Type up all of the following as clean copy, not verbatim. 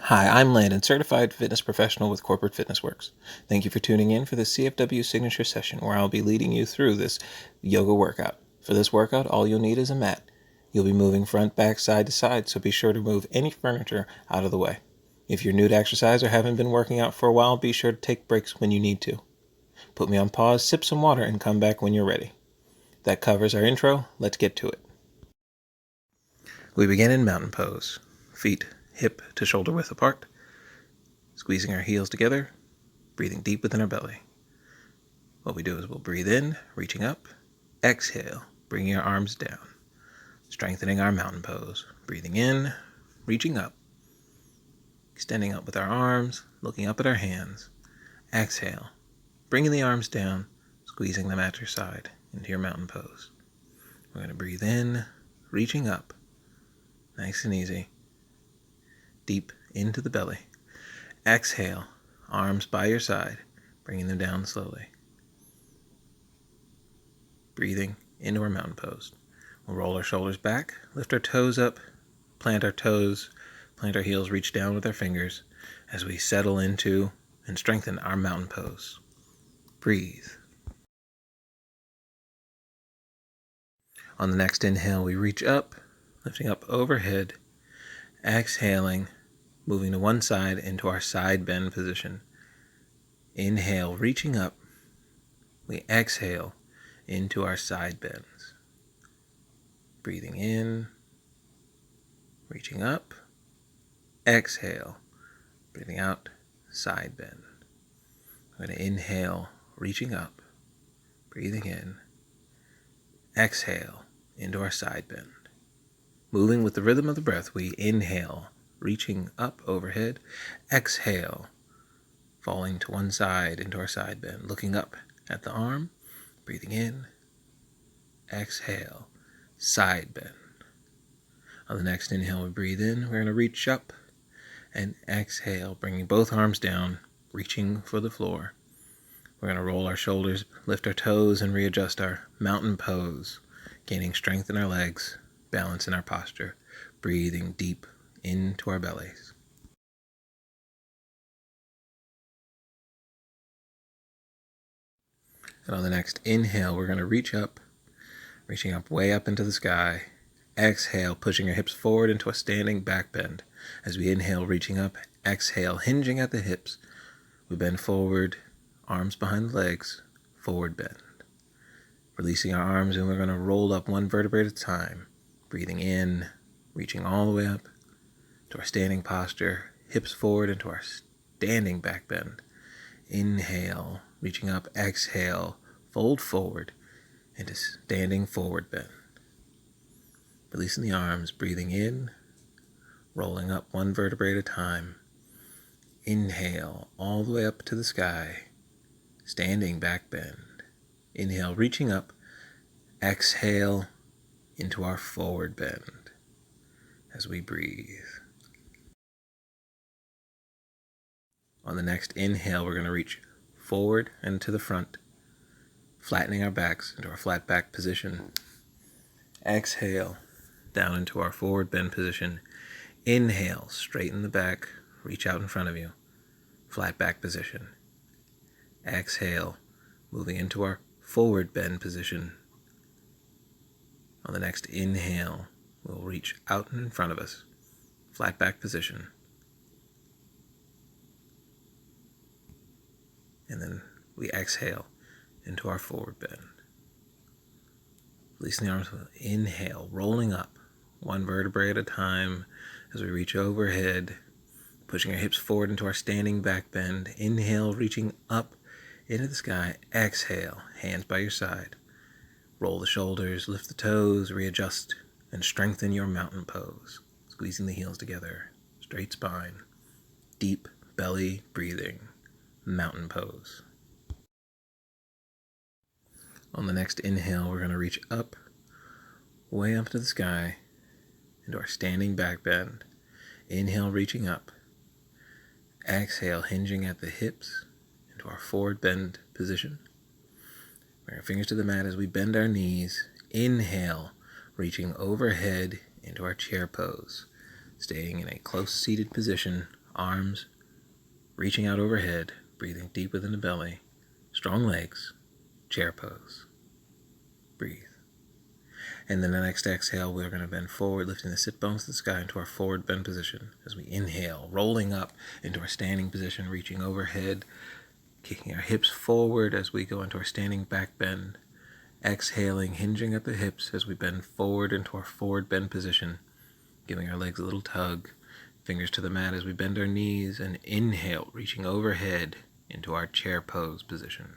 Hi, I'm Landon, certified fitness professional with Corporate Fitness Works. Thank you for tuning in for the CFW signature session where I'll be leading you through this yoga workout. For this workout, all you'll need is a mat. You'll be moving front, back, side to side, so be sure to move any furniture out of the way. If you're new to exercise or haven't been working out for a while, be sure to take breaks when you need to. Put me on pause, sip some water, and come back when you're ready. That covers our intro. Let's get to it. We begin in mountain pose. Feet hip to shoulder width apart. Squeezing our heels together, breathing deep within our belly. What we do is we'll breathe in, reaching up. Exhale, bringing our arms down. Strengthening our mountain pose. Breathing in, reaching up. Extending up with our arms, looking up at our hands. Exhale, bringing the arms down, squeezing them at your side into your mountain pose. We're going to breathe in, reaching up. Nice and easy. Deep into the belly. Exhale, arms by your side, bringing them down slowly. Breathing into our mountain pose. We'll roll our shoulders back, lift our toes up, plant our toes, plant our heels, reach down with our fingers as we settle into and strengthen our mountain pose. Breathe. On the next inhale, we reach up, lifting up overhead, exhaling, moving to one side into our side bend position. Inhale, reaching up. We exhale into our side bends. Breathing in, reaching up. Exhale, breathing out, side bend. I'm going to inhale, reaching up. Breathing in. Exhale into our side bend. Moving with the rhythm of the breath, we inhale, reaching up overhead. Exhale, falling to one side into our side bend, looking up at the arm, breathing in, exhale, side bend. On the next inhale, we breathe in, we're going to reach up, and exhale, bringing both arms down, reaching for the floor. We're going to roll our shoulders, lift our toes, and readjust our mountain pose, gaining strength in our legs, balance in our posture, breathing deep into our bellies. And on the next inhale, we're going to reach up, reaching up way up into the sky. Exhale, pushing our hips forward into a standing back bend. As we inhale, reaching up. Exhale, hinging at the hips. We bend forward, arms behind the legs, forward bend. Releasing our arms, and we're going to roll up one vertebrae at a time. Breathing in, reaching all the way up to our standing posture. Hips forward into our standing back bend. Inhale, reaching up. Exhale, fold forward into standing forward bend. Releasing the arms, breathing in, rolling up one vertebrae at a time. Inhale, all the way up to the sky, standing back bend. Inhale, reaching up. Exhale into our forward bend as we breathe. On the next inhale, we're going to reach forward and to the front, flattening our backs into our flat back position. Exhale, down into our forward bend position. Inhale, straighten the back, reach out in front of you, flat back position. Exhale, moving into our forward bend position. On the next inhale, we'll reach out in front of us, flat back position. And then we exhale into our forward bend. Releasing the arms, inhale, rolling up, one vertebrae at a time as we reach overhead, pushing our hips forward into our standing back bend. Inhale, reaching up into the sky. Exhale, hands by your side. Roll the shoulders, lift the toes, readjust, and strengthen your mountain pose. Squeezing the heels together, straight spine, deep belly breathing, mountain pose. On the next inhale, we're going to reach up, way up to the sky, into our standing back bend. Inhale, reaching up. Exhale, hinging at the hips into our forward bend position. Bring our fingers to the mat as we bend our knees. Inhale, reaching overhead into our chair pose, staying in a close seated position Arms reaching out overhead, breathing deep within the belly. Strong legs, chair pose. Breathe. And then the next exhale, we're going to bend forward, lifting the sit bones to the sky into our forward bend position. As we inhale, rolling up into our standing position, reaching overhead, kicking our hips forward as we go into our standing back bend. Exhaling, hinging at the hips as we bend forward into our forward bend position, giving our legs a little tug. Fingers to the mat as we bend our knees, and inhale, reaching overhead into our chair pose position.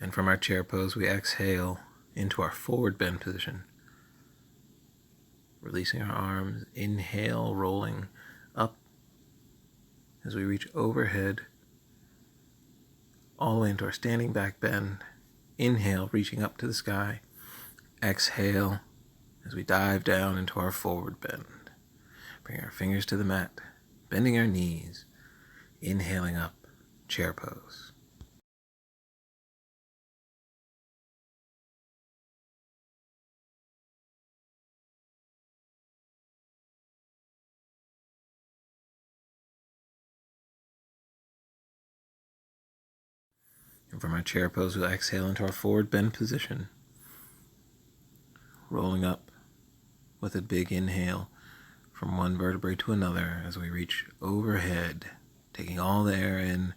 And from our chair pose, we exhale into our forward bend position. Releasing our arms, inhale, rolling up as we reach overhead, all the way into our standing back bend. Inhale, reaching up to the sky. Exhale as we dive down into our forward bend. Bring our fingers to the mat, bending our knees, inhaling up, chair pose. And from our chair pose, we'll exhale into our forward bend position, rolling up with a big inhale from one vertebrae to another as we reach overhead, taking all the air in.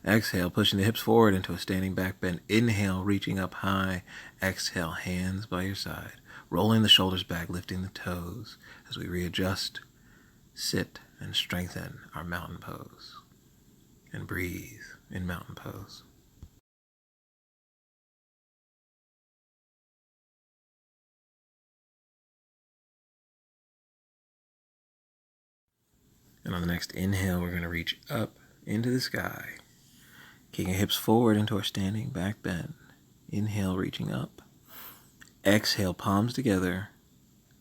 Exhale, pushing the hips forward into a standing back bend. Inhale, reaching up high. Exhale, hands by your side, rolling the shoulders back, lifting the toes as we readjust, sit, and strengthen our mountain pose. And breathe in mountain pose. And on the next inhale, we're going to reach up into the sky, kicking hips forward into our standing back bend. Inhale, reaching up. Exhale, palms together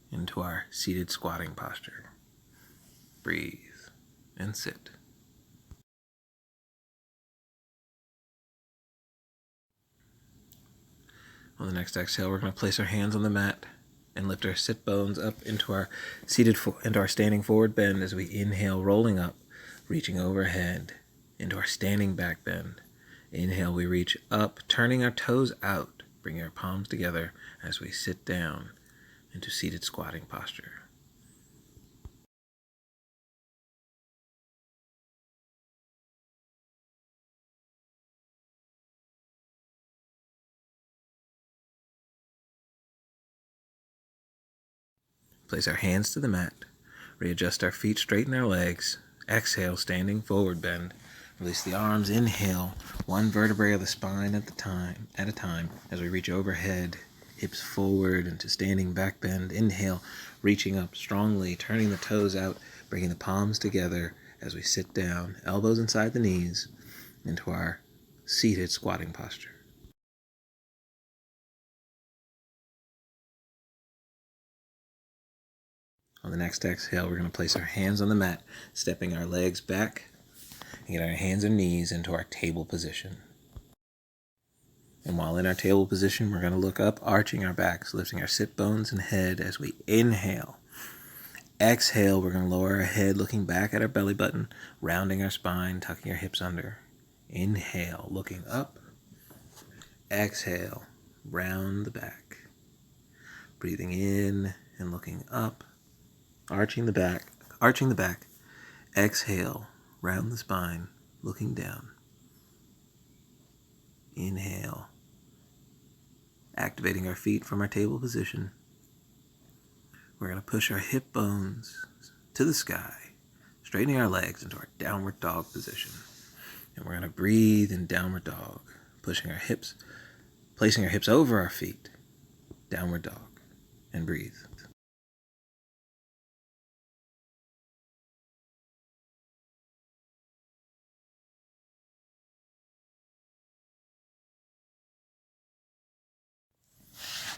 into our seated squatting posture. Breathe and sit. On the next exhale, we're going to place our hands on the mat and lift our sit bones up into our into our standing forward bend as we inhale, rolling up, reaching overhead into our standing back bend. Inhale, we reach up, turning our toes out, bringing our palms together as we sit down into seated squatting posture. Place our hands to the mat, readjust our feet, straighten our legs. Exhale, standing forward bend. Release the arms, inhale, one vertebrae of the spine at a time as we reach overhead, hips forward into standing back bend. Inhale, reaching up strongly, turning the toes out, bringing the palms together as we sit down, elbows inside the knees, into our seated squatting posture. On the next exhale, we're going to place our hands on the mat, stepping our legs back, and get our hands and knees into our table position. And while in our table position, we're going to look up, arching our backs, lifting our sit bones and head as we inhale. Exhale, we're going to lower our head, looking back at our belly button, rounding our spine, tucking our hips under. Inhale, looking up. Exhale, round the back. Breathing in and looking up, arching the back. Exhale, round the spine, looking down. Inhale, activating our feet from our table position. We're going to push our hip bones to the sky, straightening our legs into our downward dog position. And we're going to breathe in downward dog, placing our hips over our feet, downward dog, and breathe.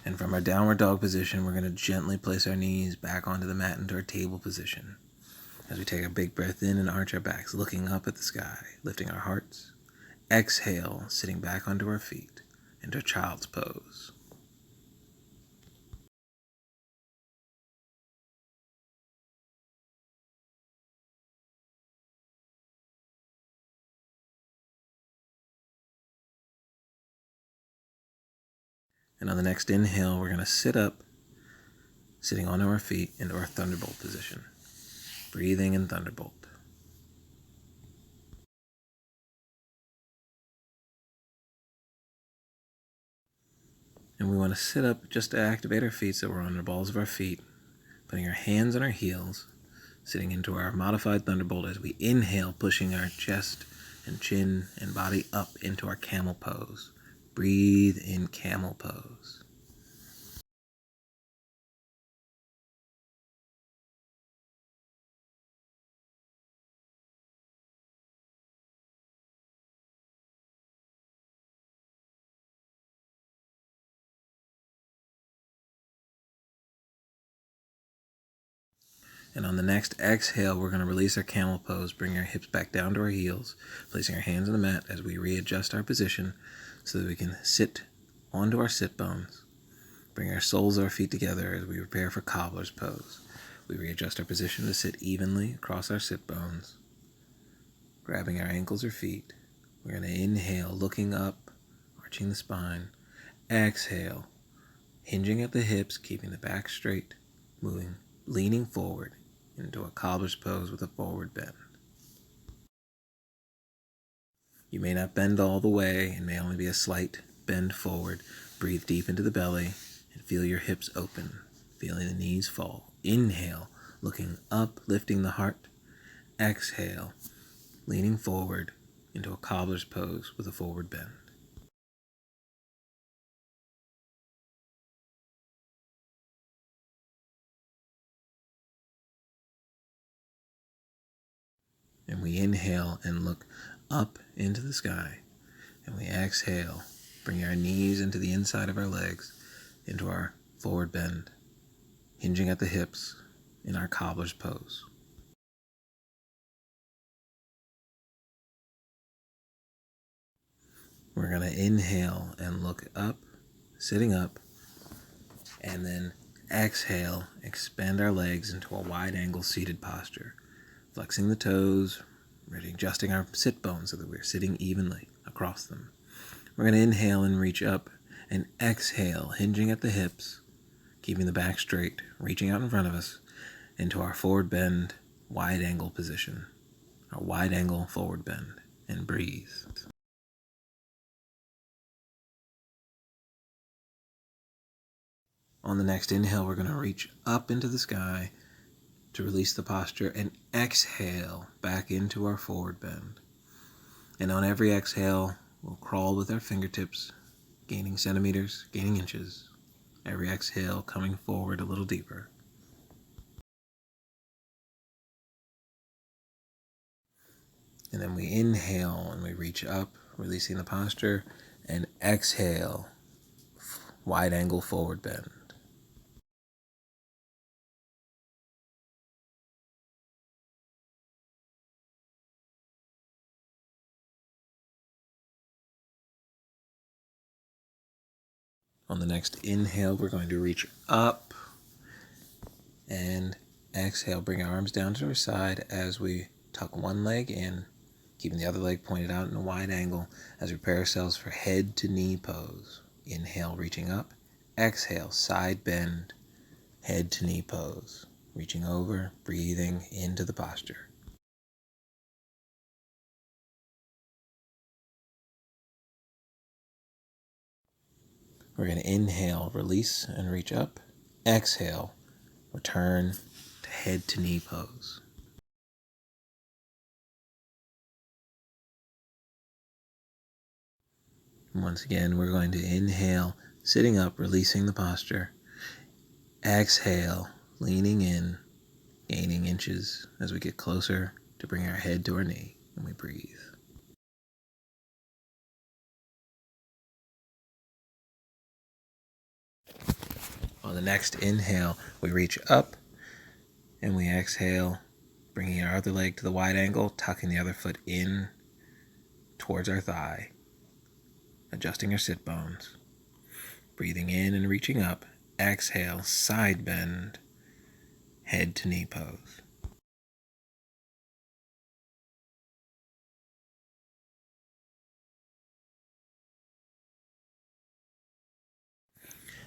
And from our downward dog position, we're going to gently place our knees back onto the mat into our table position. As we take a big breath in and arch our backs, looking up at the sky, lifting our hearts. exhale, sitting back onto our feet into child's pose. And on the next inhale, we're going to sit up, sitting onto our feet into our thunderbolt position. Breathing in thunderbolt. And we want to sit up just to activate our feet so we're on the balls of our feet, putting our hands on our heels, sitting into our modified thunderbolt as we inhale, pushing our chest and chin and body up into our camel pose. Breathe in camel pose. And on the next exhale, we're going to release our camel pose, bring our hips back down to our heels, placing our hands on the mat as we readjust our position so that we can sit onto our sit bones. Bring our soles of our feet together as we prepare for cobbler's pose. We readjust our position to sit evenly across our sit bones, grabbing our ankles or feet. We're going to inhale, looking up, arching the spine. Exhale, hinging at the hips, keeping the back straight, moving, leaning forward into a cobbler's pose with a forward bend. You may not bend all the way, it may only be a slight bend forward. Breathe deep into the belly and feel your hips open, feeling the knees fall. Inhale, looking up, lifting the heart. Exhale, leaning forward into a cobbler's pose with a forward bend. And we inhale and look up into the sky. And we exhale, bring our knees into the inside of our legs, into our forward bend, hinging at the hips in our cobbler's pose. We're going to inhale and look up, sitting up, and then exhale, expand our legs into a wide angle seated posture, flexing the toes, adjusting our sit bones so that we're sitting evenly across them. We're going to inhale and reach up, and exhale, hinging at the hips, keeping the back straight, reaching out in front of us into our forward bend, wide angle position, our wide angle forward bend, and breathe. On the next inhale, we're going to reach up into the sky to release the posture and exhale back into our forward bend. And on every exhale, we'll crawl with our fingertips, gaining centimeters, gaining inches. Every exhale coming forward a little deeper. And then we inhale and we reach up, releasing the posture, and exhale, wide angle forward bend. On the next inhale, we're going to reach up and exhale, bring our arms down to our side as we tuck one leg in, keeping the other leg pointed out in a wide angle as we prepare ourselves for head to knee pose. Inhale, reaching up. Exhale, side bend, head to knee pose. Reaching over, breathing into the posture. We're going to inhale, release, and reach up. Exhale, return to head to knee pose. And once again, we're going to inhale, sitting up, releasing the posture. Exhale, leaning in, gaining inches as we get closer to bring our head to our knee, and we breathe. On the next inhale, we reach up, and we exhale, bringing our other leg to the wide angle, tucking the other foot in, towards our thigh, adjusting our sit bones. Breathing in and reaching up. Exhale, side bend, head to knee pose.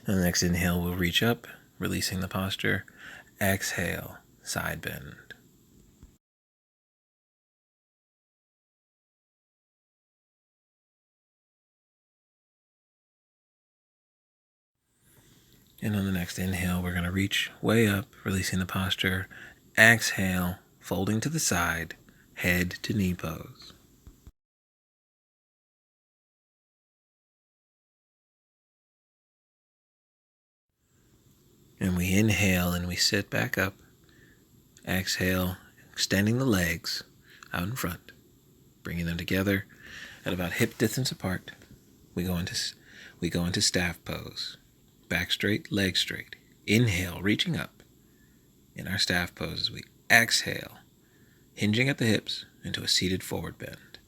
And the next inhale, we'll reach up, releasing the posture. Exhale, side bend. And on the next inhale, we're going to reach way up, releasing the posture. Exhale, folding to the side, head to knee pose. And we inhale and we sit back up. Exhale, extending the legs out in front, bringing them together at about hip distance apart. We go into staff pose. Back straight, legs straight. Inhale, reaching up in our staff pose as we exhale, hinging at the hips into a seated forward bend.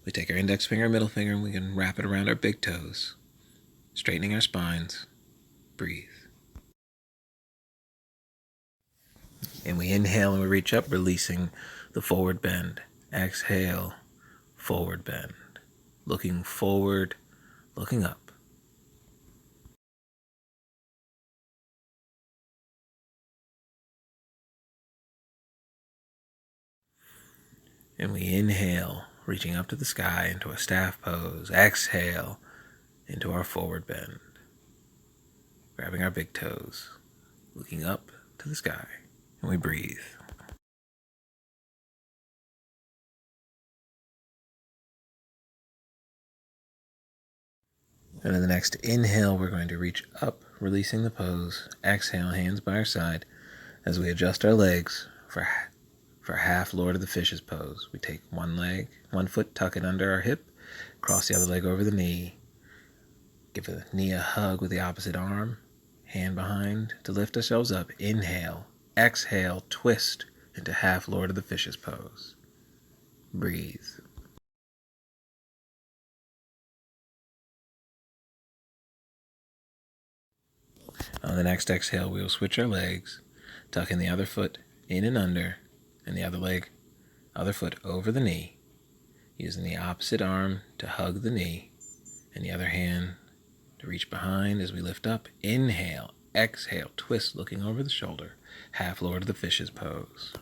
We take our index finger and middle finger and we can wrap it around our big toes, straightening our spines. Breathe. And we inhale and we reach up, releasing the forward bend. Exhale, forward bend. Looking forward, looking up. And we inhale, reaching up to the sky into a staff pose. Exhale, into our forward bend. Grabbing our big toes, looking up to the sky. And we breathe. And in the next inhale, we're going to reach up, releasing the pose. Exhale, hands by our side, as we adjust our legs for half Lord of the Fishes pose. We take one foot, tuck it under our hip, cross the other leg over the knee, give the knee a hug with the opposite arm, hand behind to lift ourselves up. Inhale, exhale, twist into half Lord of the Fishes pose. Breathe. On the next exhale, we will switch our legs, tucking the other foot in and under, and the other foot over the knee, using the opposite arm to hug the knee, and the other hand to reach behind as we lift up. Inhale, exhale, twist, looking over the shoulder, half Lord of the Fishes pose.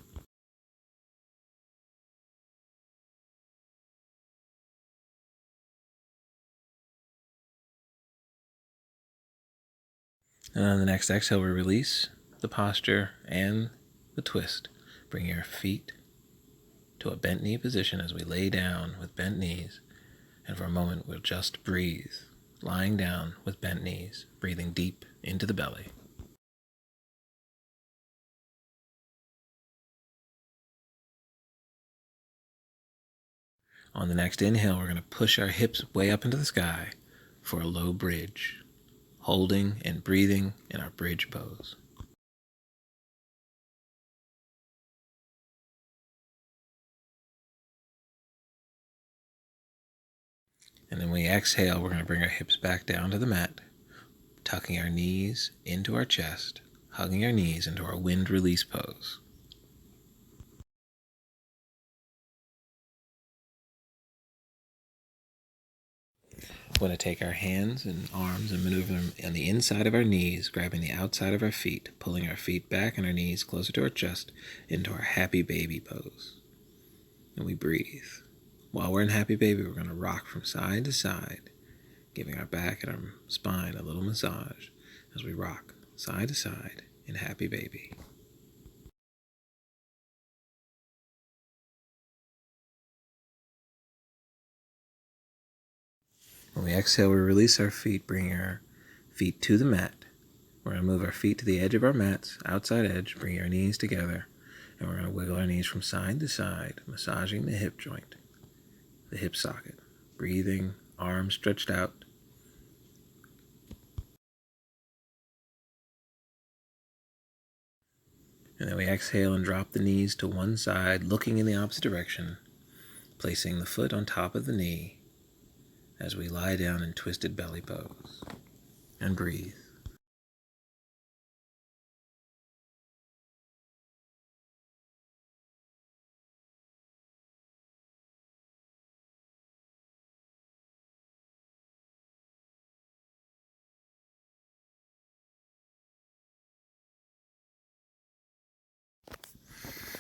And on the next exhale, we release the posture and the twist, bringing our feet to a bent knee position as we lay down with bent knees. And for a moment, we'll just breathe, lying down with bent knees, breathing deep into the belly. On the next inhale, we're going to push our hips way up into the sky for a low bridge, holding and breathing in our bridge pose. And then we exhale, we're going to bring our hips back down to the mat, tucking our knees into our chest, hugging our knees into our wind release pose. We're going to take our hands and arms and maneuver them on the inside of our knees, grabbing the outside of our feet, pulling our feet back and our knees closer to our chest into our happy baby pose. And we breathe. While we're in happy baby, we're going to rock from side to side, giving our back and our spine a little massage as we rock side to side in happy baby. When we exhale, we release our feet, bringing our feet to the mat. We're going to move our feet to the edge of our mats, outside edge, bringing our knees together, and we're going to wiggle our knees from side to side, massaging the hip joint, the hip socket, breathing, arms stretched out. And then we exhale and drop the knees to one side, looking in the opposite direction, placing the foot on top of the knee as we lie down in twisted belly pose. And breathe.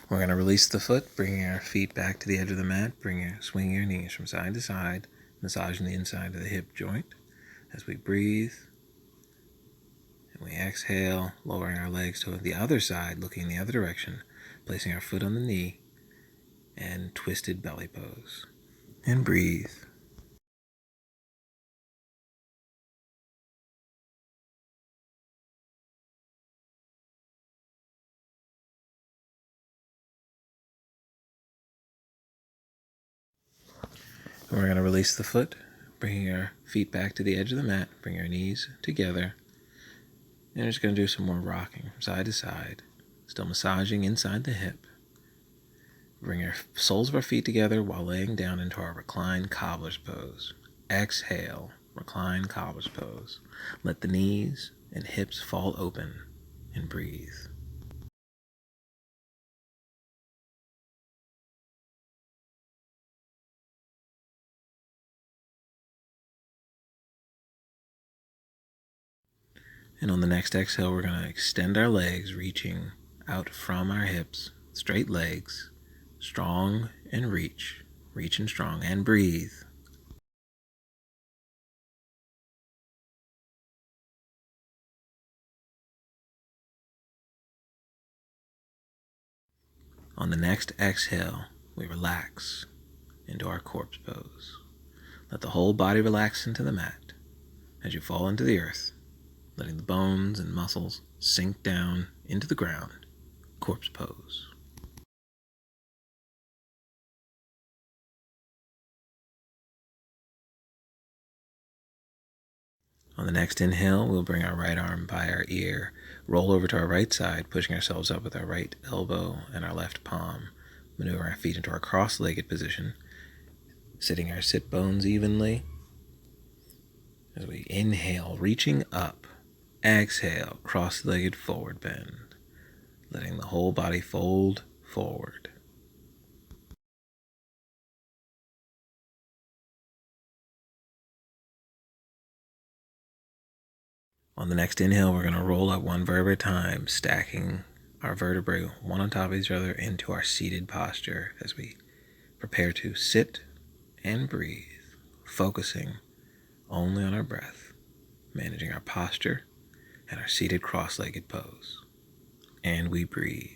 We're going to release the foot, bringing our feet back to the edge of the mat, swinging your knees from side to side, massaging the inside of the hip joint as we breathe. And we exhale, lowering our legs to the other side, looking the other direction, placing our foot on the knee, and twisted belly pose. And breathe. And we're going to release the foot, bringing our feet back to the edge of the mat, bring our knees together. And we're just going to do some more rocking from side to side, still massaging inside the hip. Bring our soles of our feet together while laying down into our reclined cobbler's pose. Exhale, recline cobbler's pose. Let the knees and hips fall open and breathe. And on the next exhale, we're going to extend our legs, reaching out from our hips, straight legs, strong and reach and strong, and breathe. On the next exhale, we relax into our corpse pose. Let the whole body relax into the mat as you fall into the earth, letting the bones and muscles sink down into the ground. Corpse pose. On the next inhale, we'll bring our right arm by our ear, roll over to our right side, pushing ourselves up with our right elbow and our left palm. Maneuver our feet into our cross-legged position, sitting our sit bones evenly. As we inhale, reaching up. Exhale, cross-legged forward bend, letting the whole body fold forward. On the next inhale, we're going to roll up one vertebra at a time, stacking our vertebrae one on top of each other into our seated posture as we prepare to sit and breathe, focusing only on our breath, managing our posture and our seated cross-legged pose. And we breathe.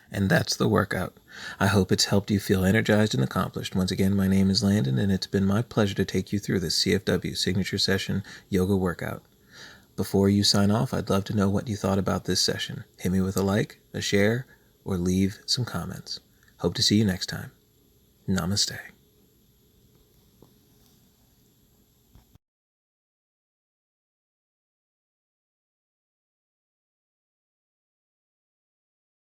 And that's the workout. I hope it's helped you feel energized and accomplished. Once again, my name is Landon, and it's been my pleasure to take you through this CFW Signature Session Yoga Workout. Before you sign off, I'd love to know what you thought about this session. Hit me with a like, a share, or leave some comments. Hope to see you next time. Namaste.